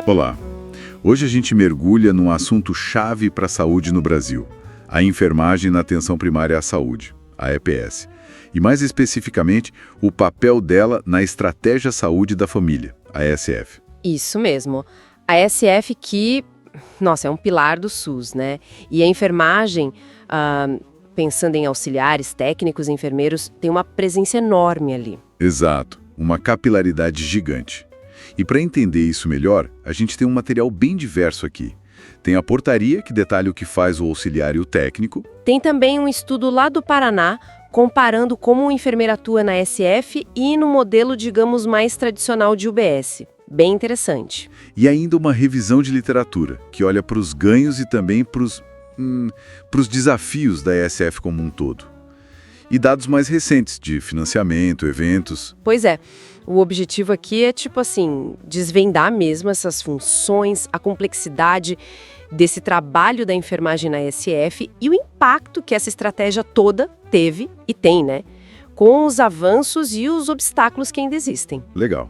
Olá! Hoje a gente mergulha num assunto chave para a saúde no Brasil, a enfermagem na atenção primária à saúde, a EPS. E mais especificamente, o papel dela na Estratégia Saúde da Família, a ESF. Isso mesmo. A ESF que, nossa, é um pilar do SUS, né? E a enfermagem, pensando em auxiliares, técnicos e enfermeiros, tem uma presença enorme ali. Exato, uma capilaridade gigante. E para entender isso melhor, a gente tem um material bem diverso aqui. Tem a portaria, que detalha o que faz o auxiliar e o técnico. Tem também um estudo lá do Paraná, comparando como o enfermeiro atua na ESF e no modelo, digamos, mais tradicional de UBS. Bem interessante. E ainda uma revisão de literatura, que olha para os ganhos e também para os desafios da ESF como um todo. E dados mais recentes, de financiamento, eventos. Pois é. O objetivo aqui é, desvendar mesmo essas funções, a complexidade desse trabalho da enfermagem na ESF e o impacto que essa estratégia toda teve e tem, né? Com os avanços e os obstáculos que ainda existem. Legal.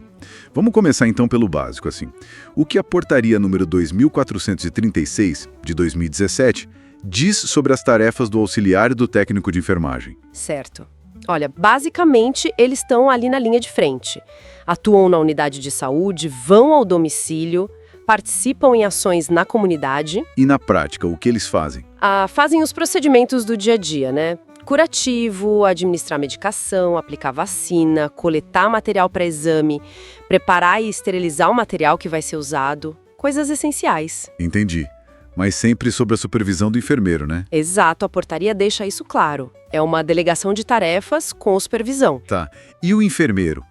Vamos começar então pelo básico, assim. O que a portaria número 2436, de 2017, diz sobre as tarefas do auxiliar e do técnico de enfermagem? Certo. Olha, basicamente, eles estão ali na linha de frente. Atuam na unidade de saúde, vão ao domicílio, participam em ações na comunidade. E na prática, o que eles fazem? Fazem os procedimentos do dia a dia, né? Curativo, administrar medicação, aplicar vacina, coletar material para exame, preparar e esterilizar o material que vai ser usado. Coisas essenciais. Entendi. Mas sempre sob a supervisão do enfermeiro, né? Exato, a portaria deixa isso claro. É uma delegação de tarefas com supervisão. Tá. E o enfermeiro?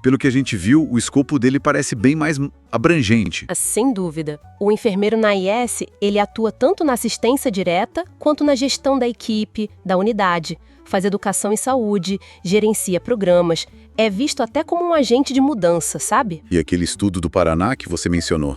Pelo que a gente viu, o escopo dele parece bem mais abrangente. Sem dúvida. O enfermeiro na IS, ele atua tanto na assistência direta quanto na gestão da equipe, da unidade, faz educação em saúde, gerencia programas, é visto até como um agente de mudança, sabe? E aquele estudo do Paraná que você mencionou?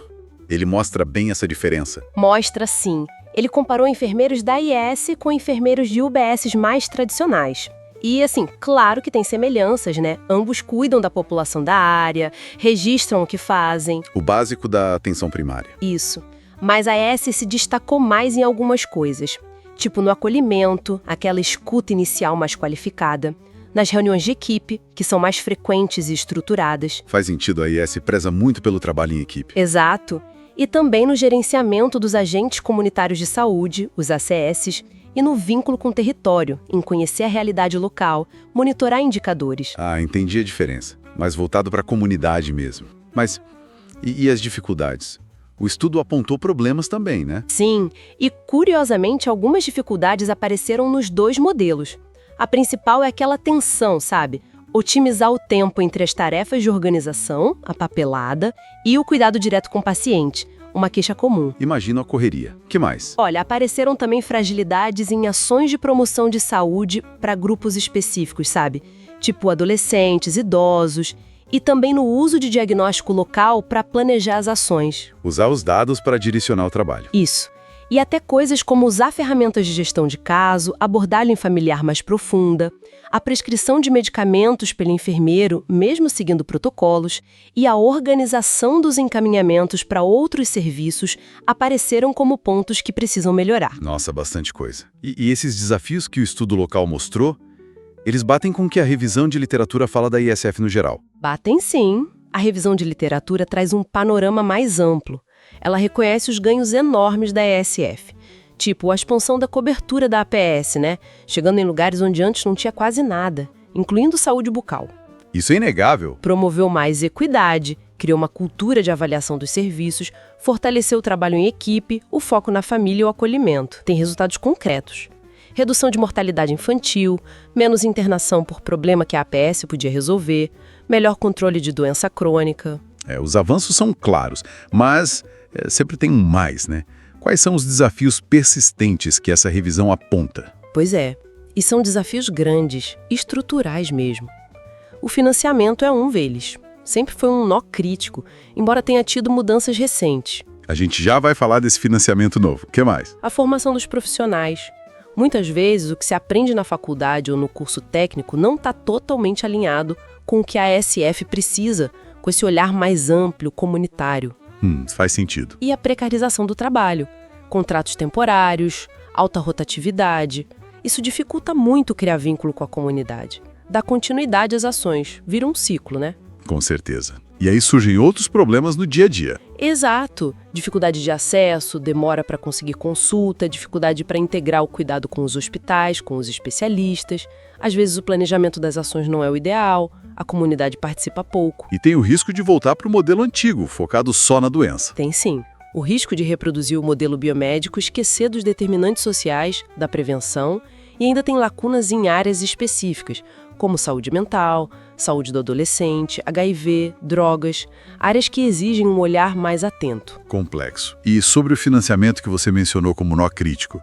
Ele mostra bem essa diferença? Mostra, sim. Ele comparou enfermeiros da IS com enfermeiros de UBS mais tradicionais. E, claro que tem semelhanças, né? Ambos cuidam da população da área, registram o que fazem. O básico da atenção primária. Isso. Mas a IS se destacou mais em algumas coisas. Tipo no acolhimento, aquela escuta inicial mais qualificada. Nas reuniões de equipe, que são mais frequentes e estruturadas. Faz sentido, a IS preza muito pelo trabalho em equipe. Exato. E também no gerenciamento dos agentes comunitários de saúde, os ACS, e no vínculo com o território, em conhecer a realidade local, monitorar indicadores. Entendi a diferença. Mais voltado para a comunidade mesmo. Mas, e as dificuldades? O estudo apontou problemas também, né? Sim, e curiosamente algumas dificuldades apareceram nos dois modelos. A principal é aquela tensão, sabe? Otimizar o tempo entre as tarefas de organização, a papelada, e o cuidado direto com o paciente, uma queixa comum. Imagino a correria. Que mais? Olha, apareceram também fragilidades em ações de promoção de saúde para grupos específicos, sabe? Tipo adolescentes, idosos, e também no uso de diagnóstico local para planejar as ações. Usar os dados para direcionar o trabalho. Isso. E até coisas como usar ferramentas de gestão de caso, abordagem familiar mais profunda, a prescrição de medicamentos pelo enfermeiro, mesmo seguindo protocolos, e a organização dos encaminhamentos para outros serviços apareceram como pontos que precisam melhorar. Nossa, bastante coisa. E esses desafios que o estudo local mostrou, eles batem com o que a revisão de literatura fala da ISF no geral? Batem sim. A revisão de literatura traz um panorama mais amplo. Ela reconhece os ganhos enormes da ESF, tipo a expansão da cobertura da APS, né? Chegando em lugares onde antes não tinha quase nada, incluindo saúde bucal. Isso é inegável. Promoveu mais equidade, criou uma cultura de avaliação dos serviços, fortaleceu o trabalho em equipe, o foco na família e o acolhimento. Tem resultados concretos. Redução de mortalidade infantil, menos internação por problema que a APS podia resolver, melhor controle de doença crônica. Os avanços são claros, mas sempre tem um mais, né? Quais são os desafios persistentes que essa revisão aponta? Pois é, e são desafios grandes, estruturais mesmo. O financiamento é um deles. Sempre foi um nó crítico, embora tenha tido mudanças recentes. A gente já vai falar desse financiamento novo. O que mais? A formação dos profissionais. Muitas vezes, o que se aprende na faculdade ou no curso técnico não está totalmente alinhado com o que a ESF precisa, com esse olhar mais amplo, comunitário. Faz sentido. E a precarização do trabalho, contratos temporários, alta rotatividade. Isso dificulta muito criar vínculo com a comunidade. Dá continuidade às ações, vira um ciclo, né? Com certeza. E aí surgem outros problemas no dia a dia. Exato. Dificuldade de acesso, demora para conseguir consulta, dificuldade para integrar o cuidado com os hospitais, com os especialistas. Às vezes o planejamento das ações não é o ideal, a comunidade participa pouco. E tem o risco de voltar para o modelo antigo, focado só na doença. Tem sim. O risco de reproduzir o modelo biomédico, esquecer dos determinantes sociais, da prevenção, e ainda tem lacunas em áreas específicas, como saúde mental, saúde do adolescente, HIV, drogas, áreas que exigem um olhar mais atento. Complexo. E sobre o financiamento que você mencionou como nó crítico,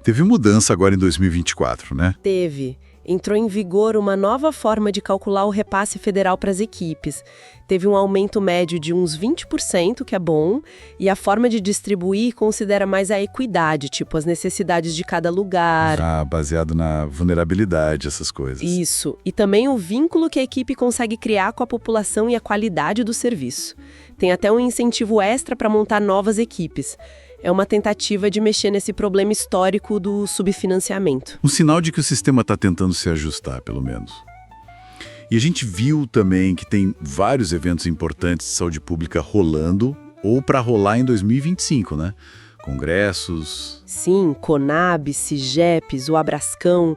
teve mudança agora em 2024, né? Teve. Entrou em vigor uma nova forma de calcular o repasse federal para as equipes. Teve um aumento médio de uns 20%, que é bom, e a forma de distribuir considera mais a equidade, tipo as necessidades de cada lugar. Baseado na vulnerabilidade, essas coisas. Isso. E também o vínculo que a equipe consegue criar com a população e a qualidade do serviço. Tem até um incentivo extra para montar novas equipes. É uma tentativa de mexer nesse problema histórico do subfinanciamento. Um sinal de que o sistema está tentando se ajustar, pelo menos. E a gente viu também que tem vários eventos importantes de saúde pública rolando ou para rolar em 2025, né? Congressos... Sim, Conab, CIGEPs, o Abrascão...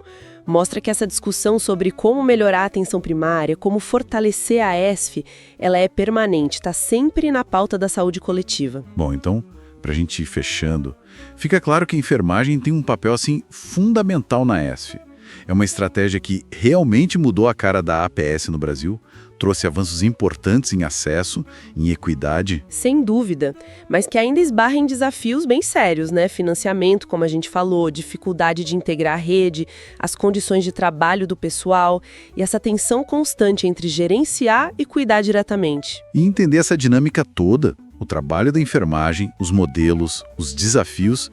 Mostra que essa discussão sobre como melhorar a atenção primária, como fortalecer a ESF, ela é permanente, está sempre na pauta da saúde coletiva. Bom, então... Para a gente ir fechando, fica claro que a enfermagem tem um papel assim fundamental na ESF. É uma estratégia que realmente mudou a cara da APS no Brasil, trouxe avanços importantes em acesso, em equidade. Sem dúvida, mas que ainda esbarra em desafios bem sérios, né? Financiamento, como a gente falou, dificuldade de integrar a rede, as condições de trabalho do pessoal e essa tensão constante entre gerenciar e cuidar diretamente. E entender essa dinâmica toda, o trabalho da enfermagem, os modelos, os desafios,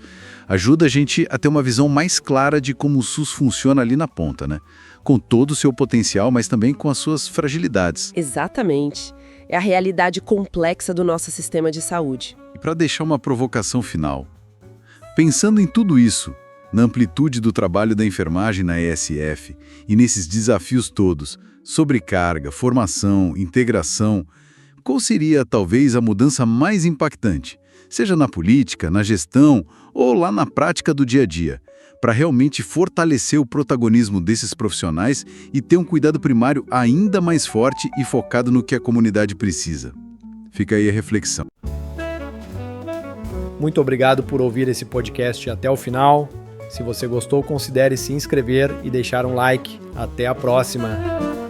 ajuda a gente a ter uma visão mais clara de como o SUS funciona ali na ponta, né? Com todo o seu potencial, mas também com as suas fragilidades. Exatamente. É a realidade complexa do nosso sistema de saúde. E para deixar uma provocação final, pensando em tudo isso, na amplitude do trabalho da enfermagem na ESF e nesses desafios todos, sobrecarga, formação, integração, qual seria, talvez, a mudança mais impactante, seja na política, na gestão ou lá na prática do dia a dia, para realmente fortalecer o protagonismo desses profissionais e ter um cuidado primário ainda mais forte e focado no que a comunidade precisa? Fica aí a reflexão. Muito obrigado por ouvir esse podcast até o final. Se você gostou, considere se inscrever e deixar um like. Até a próxima!